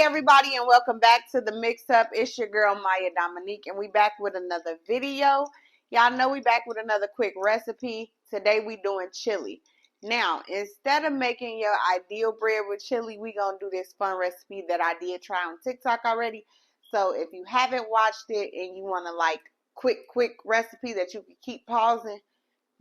everybody, and welcome back to the Mix Up. It's your girl Myia Dominique, and we back with another video. Y'all know we back with another quick recipe. Today we doing chili. Now, instead of making your ideal bread with chili, we gonna do this fun recipe that I did try on TikTok already. So if you haven't watched it and you want to like quick recipe that you can keep pausing,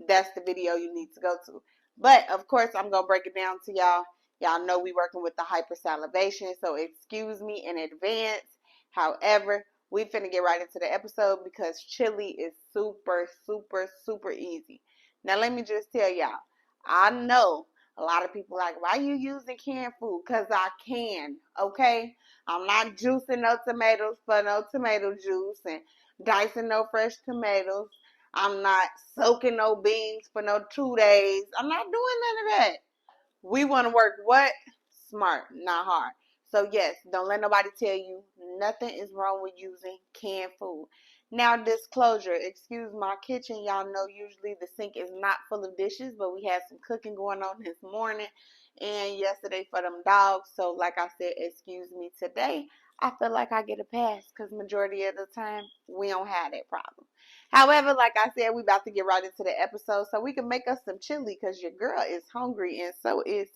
that's the video you need to go to. But of course, I'm gonna break it down to y'all. Y'all know we working with the hypersalivation, so excuse me in advance. However, we finna get right into the episode because chili is super easy. Now let me just tell y'all, I know a lot of people like, why you using canned food? Cause I can, okay? I'm not juicing no tomatoes for no tomato juice and dicing no fresh tomatoes. I'm not soaking no beans for no 2 days. I'm not doing none of that. We want to work what? Smart, not hard. So yes, don't let nobody tell you nothing is wrong with using canned food. Now, disclosure, excuse my kitchen. Y'all know usually the sink is not full of dishes, but we had some cooking going on this morning and yesterday for them dogs. So like I said, excuse me today. I feel like I get a pass because majority of the time we don't have that problem. However, like I said, we about to get right into the episode so we can make us some chili because your girl is hungry and so is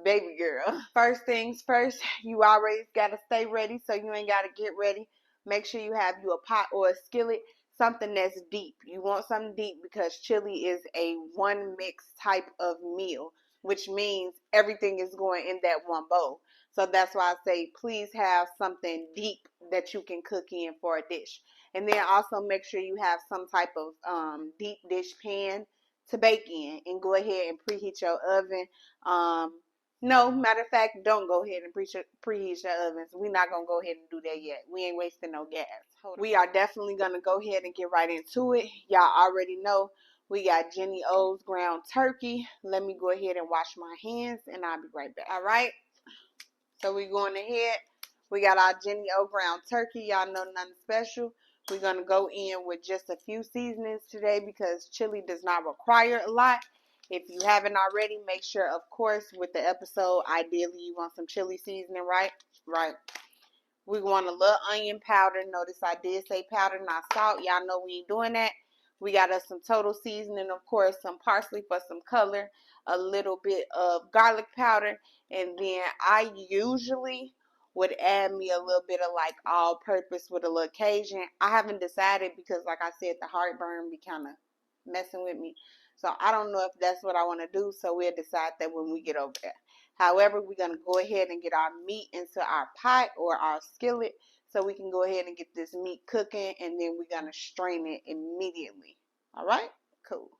baby girl. First things first, you always got to stay ready so you ain't got to get ready. Make sure you have you a pot or a skillet, something that's deep. You want something deep because chili is a one mix type of meal, which means everything is going in that one bowl. So that's why I say please have something deep that you can cook in for a dish. And then also make sure you have some type of deep dish pan to bake in and go ahead and preheat your oven. No, matter of fact, don't go ahead and preheat your ovens. We're not going to go ahead and do that yet. We ain't wasting no gas. We are definitely going to go ahead and get right into it. Y'all already know we got Jenny O's ground turkey. Let me go ahead and wash my hands and I'll be right back. All right. So we're going ahead. We got our Jenny O ground turkey. Y'all know nothing special. We're going to go in with just a few seasonings today because chili does not require a lot. If you haven't already, make sure, of course, with the episode, ideally you want some chili seasoning, right? Right. We want a little onion powder. Notice I did say powder, not salt. Y'all know we ain't doing that. We got us some total seasoning, of course, some parsley for some color, a little bit of garlic powder, and then I usually would add me a little bit of like all-purpose with a little Cajun. I haven't decided because, like I said, the heartburn be kind of messing with me. So I don't know if that's what I want to do, so we'll decide that when we get over there. However, we're going to go ahead and get our meat into our pot or our skillet so we can go ahead and get this meat cooking, and then we're going to strain it immediately. All right? Cool.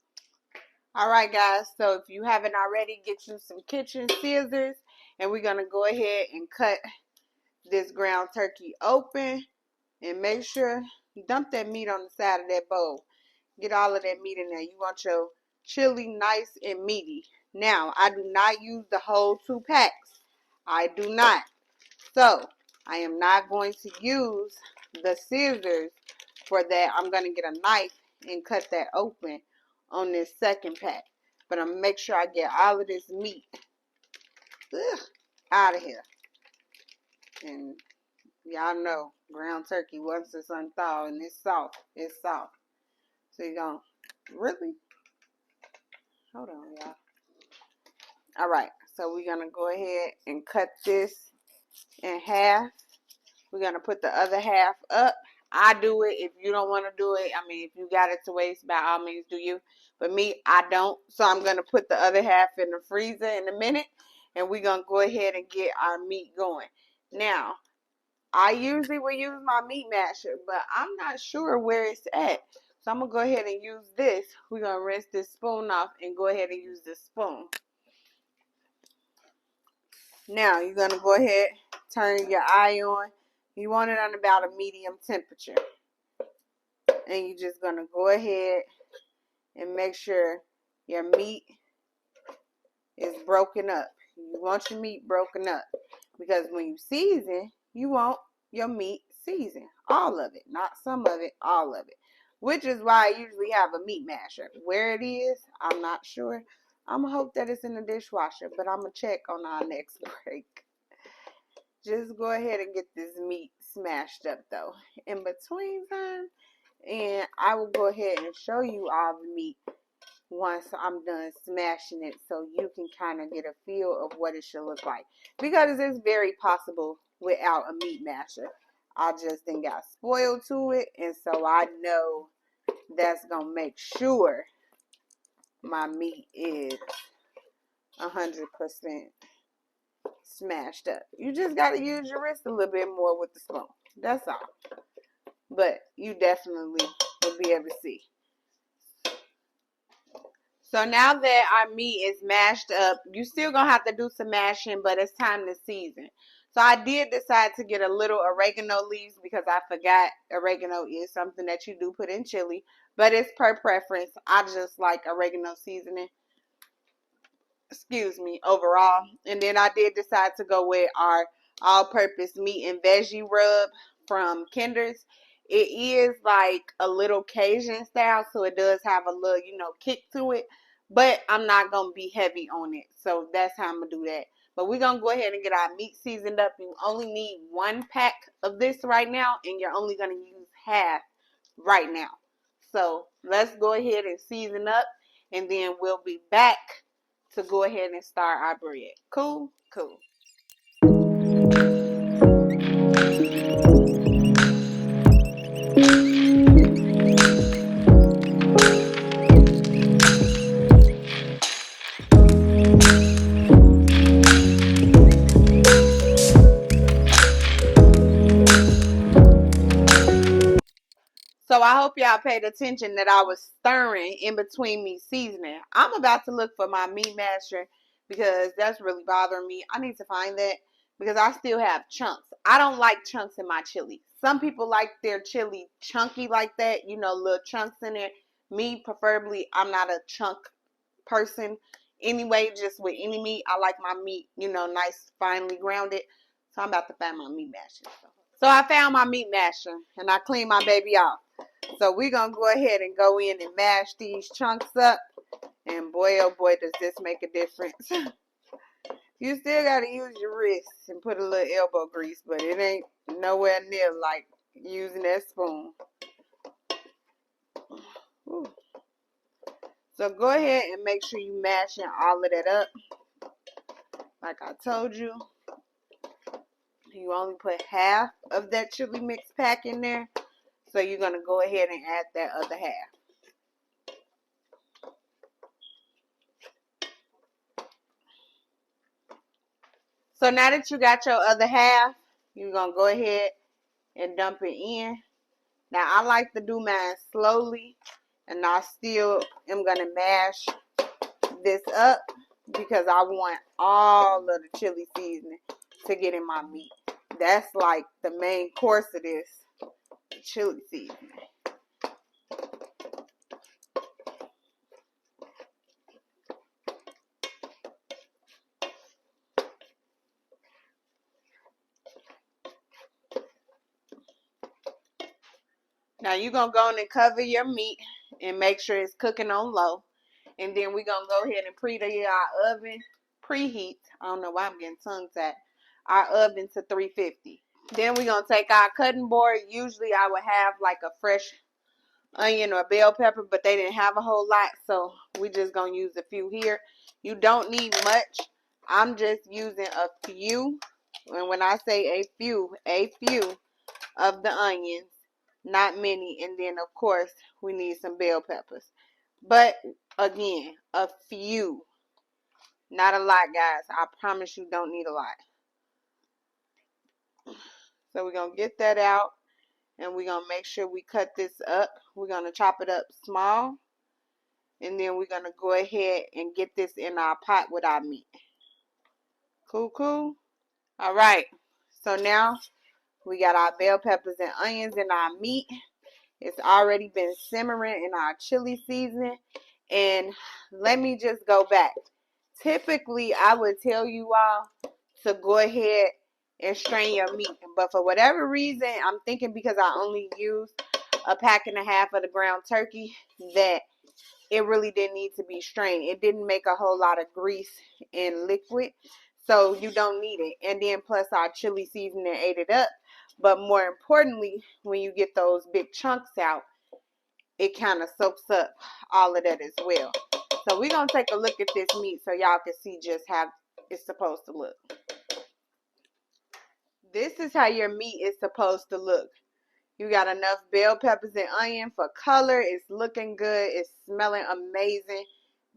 All right, guys. So if you haven't already, get you some kitchen scissors, and we're going to go ahead and cut this ground turkey open, and make sure you dump that meat on the side of that bowl. Get all of that meat in there. You want your chili nice and meaty. Now, I do not use the whole 2 packs. I do not. So, I am not going to use the scissors for that. I'm going to get a knife and cut that open on this second pack. But I'm going to make sure I get all of this meat out of here. And y'all know, ground turkey, once it's unthawed and it's soft, it's soft. So you're going to, really? Hold on, y'all. All right, so we're going to go ahead and cut this in half. We're going to put the other half up. I do it. If you don't want to do it, I mean, if you got it to waste, by all means do you. But me, I don't. So I'm going to put the other half in the freezer in a minute. And we're going to go ahead and get our meat going. Now, I usually will use my meat masher, but I'm not sure where it's at. So I'm going to go ahead and use this. We're going to rinse this spoon off and go ahead and use this spoon. Now, you're going to go ahead, turn your eye on. You want it on about a medium temperature. And you're just going to go ahead and make sure your meat is broken up. You want your meat broken up. Because when you season, you want your meat seasoned. All of it. Not some of it, all of it. Which is why I usually have a meat masher. Where it is, I'm not sure. I'm going to hope that it's in the dishwasher. But I'm going to check on our next break. just go ahead and get this meat smashed up though in between time. And I will go ahead and show you all the meat once I'm done smashing it, so you can kind of get a feel of what it should look like. Because it's very possible without a meat masher. I just then got spoiled to it, and so I know that's gonna make sure my meat is 100% smashed up. You just gotta use your wrist a little bit more with the spoon. That's all. But you definitely will be able to see. So now that our meat is mashed up, you still gonna have to do some mashing, but it's time to season. So I did decide to get a little oregano leaves because I forgot oregano is something that you do put in chili, but it's per preference. I just like oregano seasoning, overall. And then I did decide to go with our all-purpose meat and veggie rub from Kinder's. It is like a little Cajun style, so it does have a little, kick to it. But I'm not going to be heavy on it, so that's how I'm going to do that. But we're going to go ahead and get our meat seasoned up. You only need 1 pack of this right now, and you're only going to use half right now. So let's go ahead and season up, and then we'll be back to go ahead and start our bread. Cool? Cool. So I hope y'all paid attention that I was stirring in between me seasoning. I'm about to look for my meat masher because that's really bothering me. I need to find that because I still have chunks. I don't like chunks in my chili. Some people like their chili chunky like that, little chunks in it. Me, preferably, I'm not a chunk person. Anyway, just with any meat, I like my meat, nice, finely grounded. So I'm about to find my meat masher. So I found my meat masher and I cleaned my baby off. So we're going to go ahead and go in and mash these chunks up. And boy, oh boy, does this make a difference. You still got to use your wrist and put a little elbow grease, but it ain't nowhere near like using that spoon. Ooh. So go ahead and make sure you mashing all of that up. Like I told you, you only put half of that chili mix pack in there. So you're going to go ahead and add that other half. So now that you got your other half, you're going to go ahead and dump it in. Now I like to do mine slowly, and I still am going to mash this up because I want all of the chili seasoning to get in my meat. That's like the main course of this, chili seasoning. Now you're going to go in and cover your meat and make sure it's cooking on low. And then we're going to go ahead and preheat our oven. I don't know why I'm getting tongue tied. Our oven to 350. Then we're going to take our cutting board. Usually I would have like a fresh onion or bell pepper, but they didn't have a whole lot. So we just going to use a few here. You don't need much. I'm just using a few. And when I say a few of the onions. Not many. And then, of course, we need some bell peppers. But, again, a few. Not a lot, guys. I promise you don't need a lot. So, we're going to get that out. And we're going to make sure we cut this up. We're going to chop it up small. And then we're going to go ahead and get this in our pot with our meat. Cool, cool? All right. So, now we got our bell peppers and onions in our meat. It's already been simmering in our chili seasoning. And let me just go back. Typically, I would tell you all to go ahead and strain your meat. But for whatever reason, I'm thinking because I only used a pack and a half of the ground turkey that it really didn't need to be strained. It didn't make a whole lot of grease and liquid. so you don't need it. And then plus our chili seasoning ate it up. But more importantly, when you get those big chunks out, it kind of soaks up all of that as well. So we're going to take a look at this meat so y'all can see just how it's supposed to look. This is how your meat is supposed to look. You got enough bell peppers and onion for color. It's looking good. It's smelling amazing.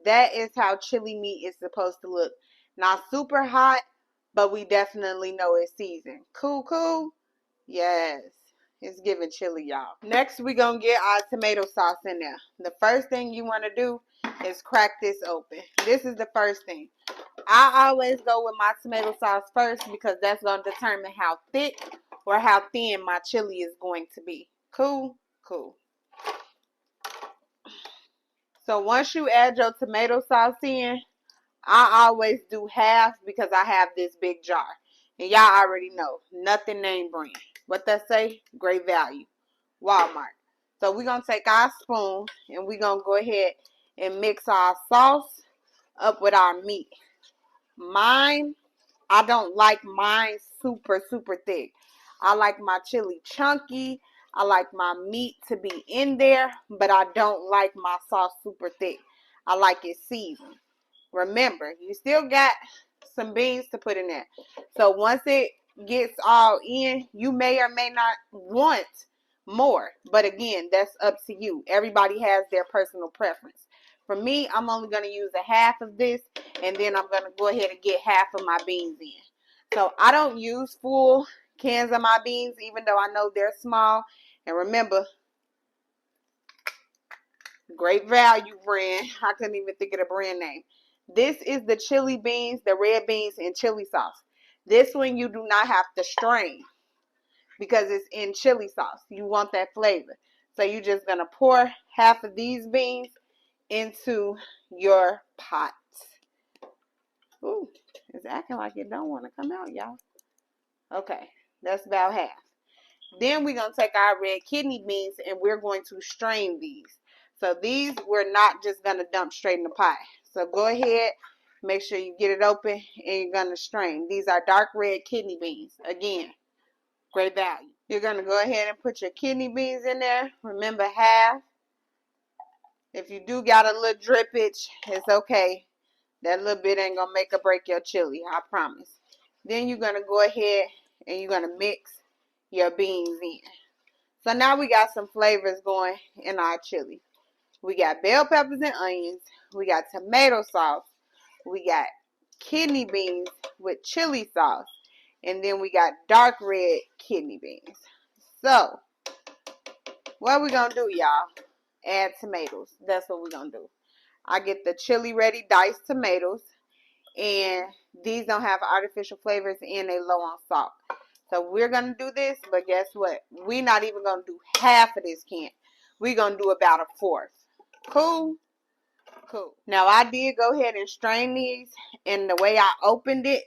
That is how chili meat is supposed to look. Not super hot, but we definitely know it's seasoned. Cool, cool? Yes. It's giving chili, y'all. Next, we're going to get our tomato sauce in there. The first thing you want to do is crack this open. This is the first thing. I always go with my tomato sauce first because that's going to determine how thick or how thin my chili is going to be. Cool? Cool. So once you add your tomato sauce in, I always do half because I have this big jar. And y'all already know, nothing name brand. What that say? Great value. Walmart. So we're going to take our spoon and we're going to go ahead and mix our sauce up with our meat. Mine, I don't like mine super, super thick. I like my chili chunky. I like my meat to be in there, but I don't like my sauce super thick. I like it seasoned. Remember, you still got some beans to put in there. So once it gets all in, you may or may not want more. But again, that's up to you. Everybody has their personal preference. For me, I'm only going to use a half of this, and then I'm going to go ahead and get half of my beans in. So I don't use full cans of my beans, even though I know they're small. And remember, great value brand. I couldn't even think of the brand name. This is the chili beans, the red beans, and chili sauce. This one you do not have to strain because it's in chili sauce. You want that flavor. So you're just going to pour half of these beans into your pot. Ooh, it's acting like it don't want to come out, y'all. Okay, that's about half. Then we're going to take our red kidney beans and we're going to strain these. So these we're not just going to dump straight in the pot. So go ahead, make sure you get it open and you're going to strain. These are dark red kidney beans. Again, great value. You're going to go ahead and put your kidney beans in there. Remember, half. If you do got a little drippage, it's okay. That little bit ain't going to make or break your chili, I promise. Then you're going to go ahead and you're going to mix your beans in. So now we got some flavors going in our chili. We got bell peppers and onions. We got tomato sauce. We got kidney beans with chili sauce. And then we got dark red kidney beans. So, what we going to do, y'all? Add tomatoes. That's what we're going to do. I get the chili ready diced tomatoes. And these don't have artificial flavors and they low on salt. So we're going to do this, but guess what? We're not even going to do half of this can. We're going to do about a fourth. Cool? Cool. Now, I did go ahead and strain these, and the way I opened it,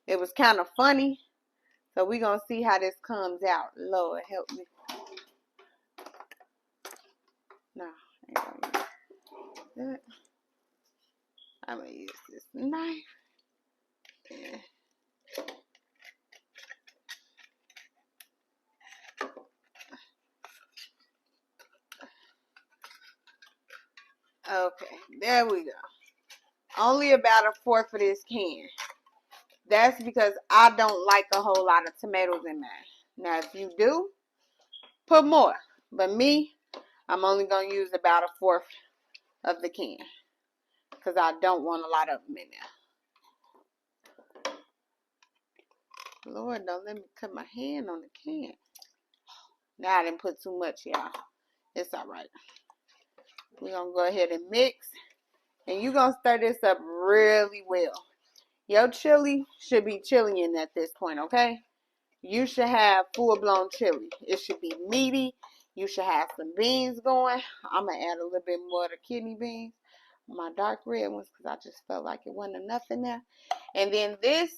it was kind of funny. So we're going to see how this comes out. Lord, help me. No, I ain't going to use that. I'm going to use this knife. Yeah. Okay, there we go. Only about a fourth of this can. That's because I don't like a whole lot of tomatoes in there. Now, if you do, put more. But me, I'm only going to use about a fourth of the can. Because I don't want a lot of them in there. Lord, don't let me cut my hand on the can. Now I didn't put too much, y'all. It's alright. We're going to go ahead and mix. And you're going to stir this up really well. Your chili should be chilling at this point, okay? You should have full-blown chili. It should be meaty. You should have some beans going. I'm going to add a little bit more of the kidney beans. My dark red ones because I just felt like it wasn't enough in there. And then this,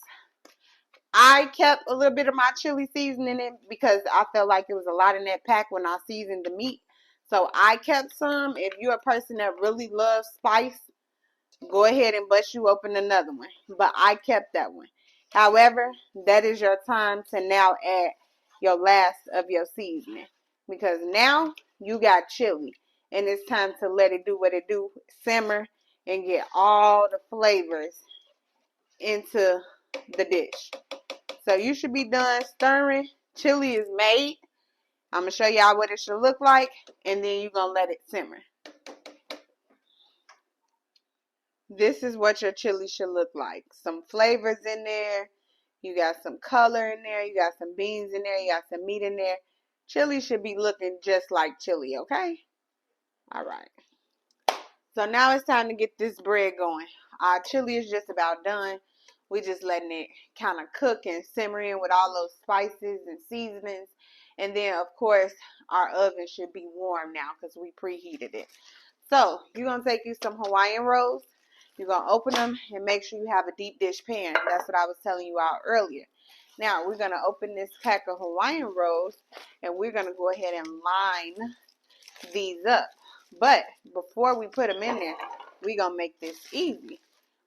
I kept a little bit of my chili seasoning in it because I felt like it was a lot in that pack when I seasoned the meat. So I kept some. If you're a person that really loves spice, go ahead and bust you open another one. But I kept that one. However, that is your time to now add your last of your seasoning. Because now you got chili. And it's time to let it do what it do. Simmer and get all the flavors into the dish. So you should be done stirring. Chili is made. I'm going to show y'all what it should look like. And then you're going to let it simmer. This is what your chili should look like. Some flavors in there. You got some color in there. You got some beans in there. You got some meat in there. Chili should be looking just like chili, okay? All right. So now it's time to get this bread going. Our chili is just about done. We just letting it kind of cook and simmer in with all those spices and seasonings. And then, of course, our oven should be warm now because we preheated it. So you're going to take you some Hawaiian rolls. You're going to open them and make sure you have a deep dish pan. That's what I was telling you out earlier. Now, we're going to open this pack of Hawaiian rolls, and we're going to go ahead and line these up. But before we put them in there, we're going to make this easy.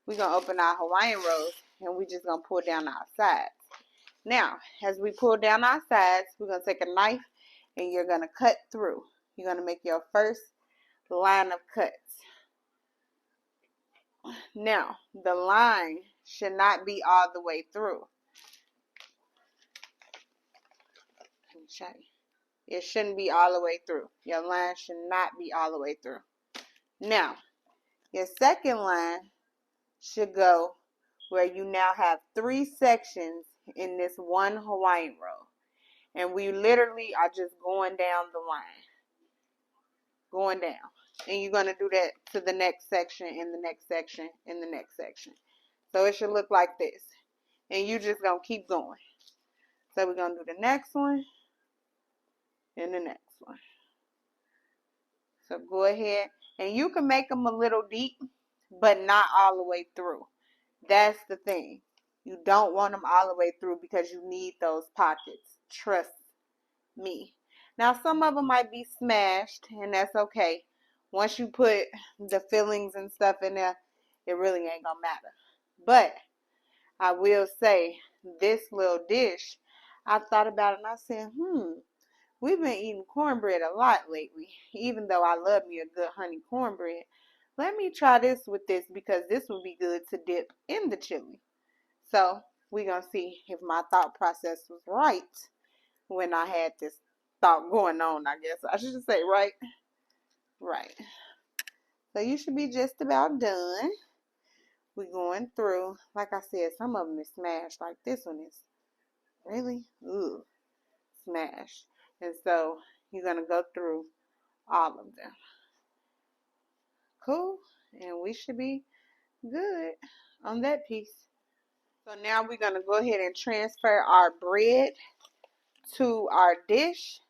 We're going to open our Hawaiian rolls, and we're just going to pull down our sides. Now, as we pull down our sides, we're going to take a knife, and you're going to cut through. You're going to make your first line of cuts. Now, the line should not be all the way through. Let me show you. It shouldn't be all the way through. Your line should not be all the way through. Now, your second line should go where you now have 3 sections in this one Hawaiian roll. And we literally are just going down the line. Going down. And you're going to do that to the next section, and the next section, and the next section. So it should look like this. And you just going to keep going. So we're going to do the next one and the next one. So go ahead. And you can make them a little deep, but not all the way through. That's the thing. You don't want them all the way through because you need those pockets. Trust me. Now, some of them might be smashed, and that's okay. Once you put the fillings and stuff in there, it really ain't going to matter. But I will say, this little dish, I thought about it and I said, we've been eating cornbread a lot lately, even though I love me a good honey cornbread. Let me try this with this because this would be good to dip in the chili. So we're going to see if my thought process was right when I had this thought going on, I guess. I should say right. Right. So you should be just about done. We're going through. Like I said, some of them is smashed. Like this one is really smashed. And so you're going to go through all of them. Cool. And we should be good on that piece. So now we're going to go ahead and transfer our bread to our dish.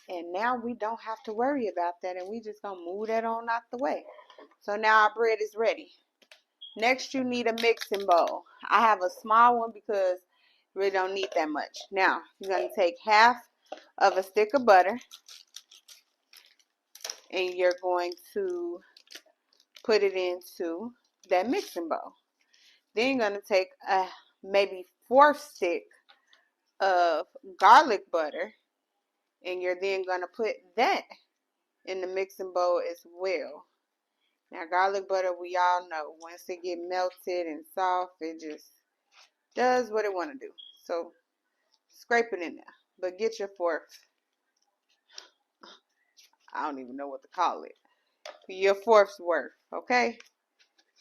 And now we don't have to worry about that. And we just going to move that on out the way. So now our bread is ready. Next, you need a mixing bowl. I have a small one because you really don't need that much. Now, you're going to take half of a stick of butter. And you're going to put it into that mixing bowl. Then you're going to take a maybe 1/4 stick of garlic butter. And you're then going to put that in the mixing bowl as well. Now, garlic butter, we all know, once it get melted and soft, it just does what it want to do. So, scrape it in there. But get your 1/4. I don't even know what to call it. Your 1/4's worth, okay?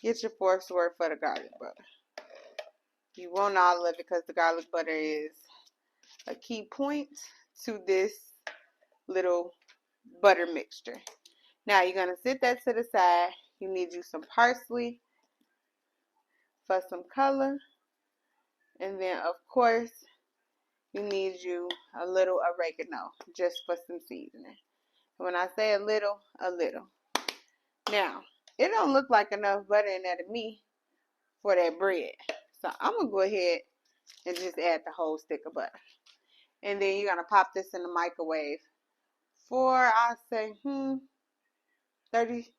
Get your 1/4's worth for the garlic butter. You want all of it because the garlic butter is a key point to this little butter mixture. Now, you're going to set that to the side. You need you some parsley for some color. And then, of course, you need you a little oregano just for some seasoning. When I say a little, a little. Now, it don't look like enough butter in there to me for that bread. So I'm going to go ahead and just add the whole stick of butter. And then you're going to pop this in the microwave for, I say, 30.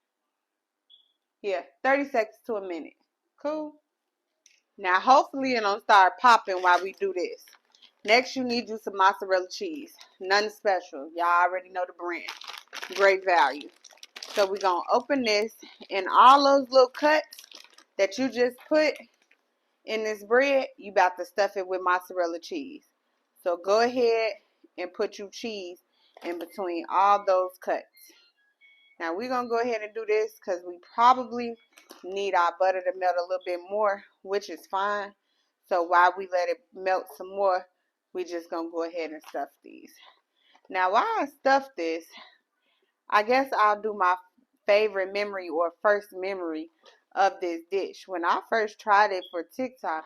Yeah, 30 seconds to a minute. Cool. Now, hopefully it don't start popping while we do this. Next, you need you some mozzarella cheese. Nothing special. Y'all already know the brand. Great value. So we're going to open this, and all those little cuts that you just put in this bread, you about to stuff it with mozzarella cheese. So go ahead and put your cheese in between all those cuts. Now we're going to go ahead and do this because we probably need our butter to melt a little bit more, which is fine. So while we let it melt some more, we just going to go ahead and stuff these. Now while I stuff this, I guess I'll do my favorite memory or first memory of this dish. When I first tried it for TikTok,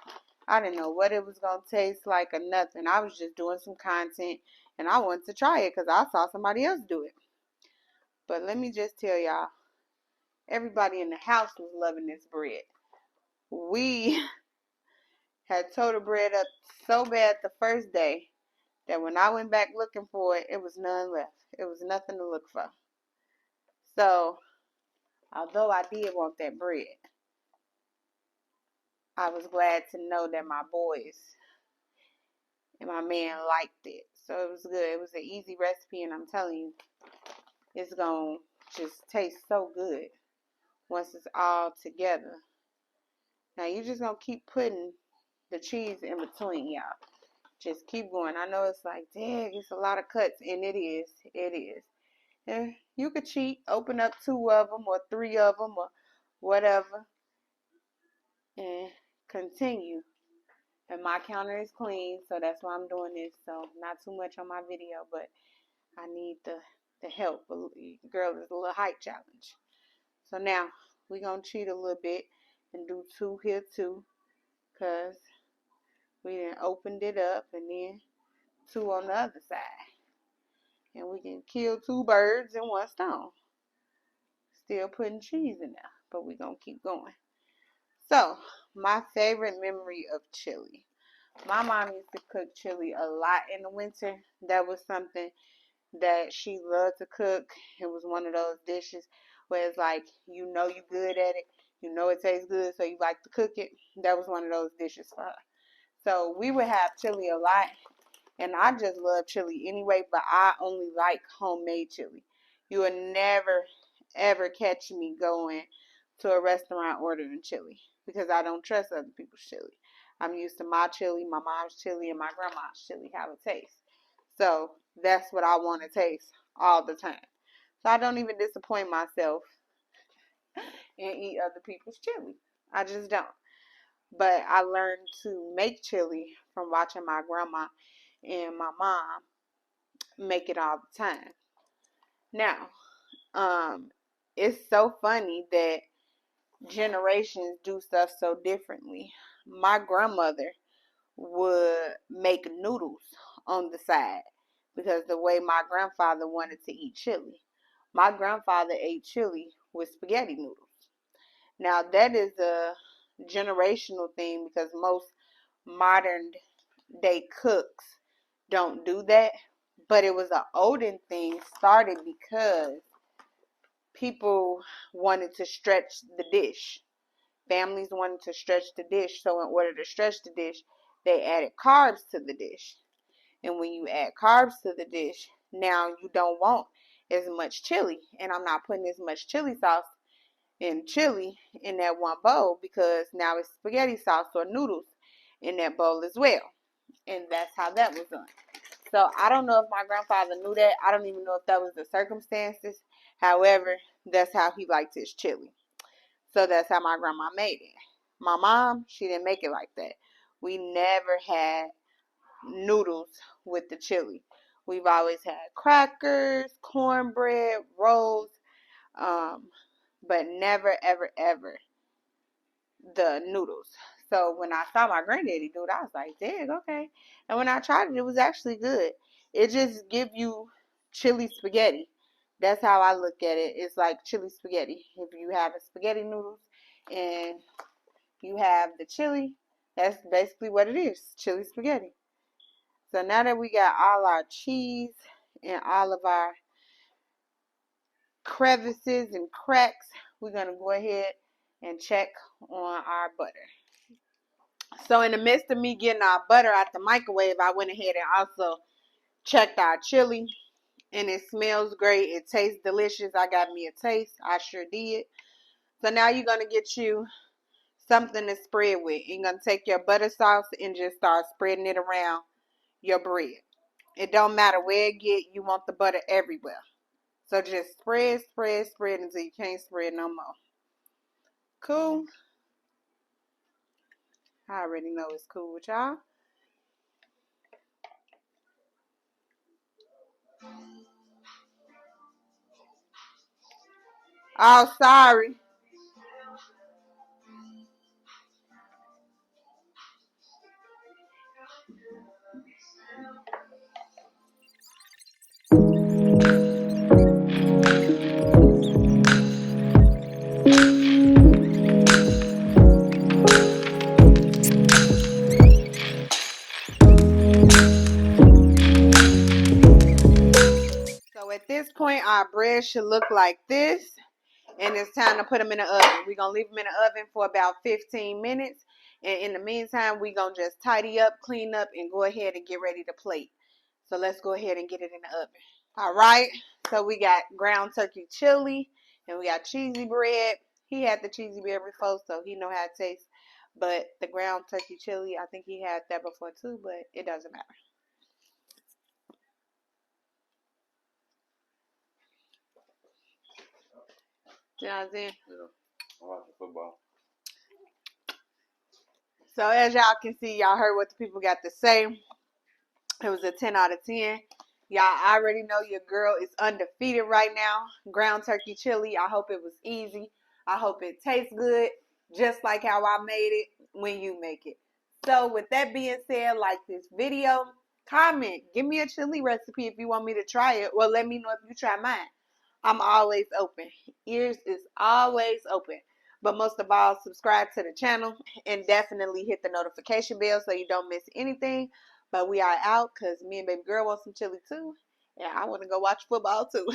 I didn't know what it was going to taste like or nothing. I was just doing some content and I wanted to try it because I saw somebody else do it. But let me just tell y'all, everybody in the house was loving this bread. We had tore the bread up so bad the first day that when I went back looking for it, it was none left. It was nothing to look for. So, although I did want that bread, I was glad to know that my boys and my man liked it. So it was good. It was an easy recipe, and I'm telling you, it's going to just taste so good once it's all together. Now, you're just going to keep putting the cheese in between, y'all. Just keep going. I know it's like, dang, it's a lot of cuts, and it is. It is. And you could cheat, open up 2 of them or 3 of them or whatever, and continue. And my counter is clean, so that's why I'm doing this. So not too much on my video, but I need the help. Girl, it's a little height challenge. So now we're going to cheat a little bit and do 2 here too, because we then opened it up, and then 2 on the other side. And we can kill 2 birds in 1 stone. Still putting cheese in there, but we're going to keep going. So, my favorite memory of chili. My mom used to cook chili a lot in the winter. That was something that she loved to cook. It was one of those dishes where it's like, you know you're good at it. You know it tastes good, so you like to cook it. That was one of those dishes for her. So we would have chili a lot. And I just love chili anyway, but I only like homemade chili. You will never, ever catch me going to a restaurant ordering chili because I don't trust other people's chili. I'm used to my chili, my mom's chili, and my grandma's chili, how it tastes. So that's what I want to taste all the time. So I don't even disappoint myself and eat other people's chili. I just don't. But I learned to make chili from watching my grandma and my mom make it all the time. Now, it's so funny that generations do stuff so differently. My grandmother would make noodles on the side because the way my grandfather wanted to eat chili. My grandfather ate chili with spaghetti noodles. Now, that is a generational thing because most modern day cooks don't do that. But it was an olden thing started because people wanted to stretch the dish. Families wanted to stretch the dish. So in order to stretch the dish, they added carbs to the dish. And when you add carbs to the dish, now you don't want as much chili. And I'm not putting as much chili sauce and chili in that one bowl because now it's spaghetti sauce or noodles in that bowl as well. And that's how that was done. So I don't know if my grandfather knew that. I don't even know if that was the circumstances. However, that's how he liked his chili. So that's how my grandma made it. My mom, she didn't make it like that. We never had noodles with the chili. We've always had crackers, cornbread, rolls, but never, ever, ever the noodles. So when I saw my granddaddy do it, I was like, dang, okay. And when I tried it, it was actually good. It just give you chili spaghetti. That's how I look at it. It's like chili spaghetti. If you have a spaghetti noodles and you have the chili, that's basically what it is, chili spaghetti. So now that we got all our cheese and all of our crevices and cracks, we're going to go ahead and check on our butter. So in the midst of me getting our butter out the microwave, I went ahead and also checked our chili, and it smells great. It tastes delicious. I got me a taste. I sure did. So now you're going to get you something to spread with. You're going to take your butter sauce and just start spreading it around your bread. It don't matter where it get, you want the butter everywhere. So just spread, spread, spread until you can't spread no more. Cool? I already know it's cool with y'all. Oh, sorry. So at this point, our bread should look like this. And it's time to put them in the oven. We're going to leave them in the oven for about 15 minutes. And in the meantime, we're going to just tidy up, clean up, and go ahead and get ready to plate. So let's go ahead and get it in the oven. All right. So we got ground turkey chili, and we got cheesy bread. He had the cheesy bread before, so he know how it tastes. But the ground turkey chili, I think he had that before too, but it doesn't matter. You know what I'm saying? Yeah. I'm watching football. So as y'all can see, y'all heard what the people got to say. It was a 10 out of 10. Y'all already know your girl is undefeated right now. Ground turkey chili. I hope it was easy. I hope it tastes good, just like how I made it when you make it. So with that being said, like this video, comment, give me a chili recipe if you want me to try it, or let me know if you try mine. I'm always open. Ears is always open. But most of all, subscribe to the channel and definitely hit the notification bell so you don't miss anything. But we are out because me and baby girl want some chili too. And I want to go watch football too.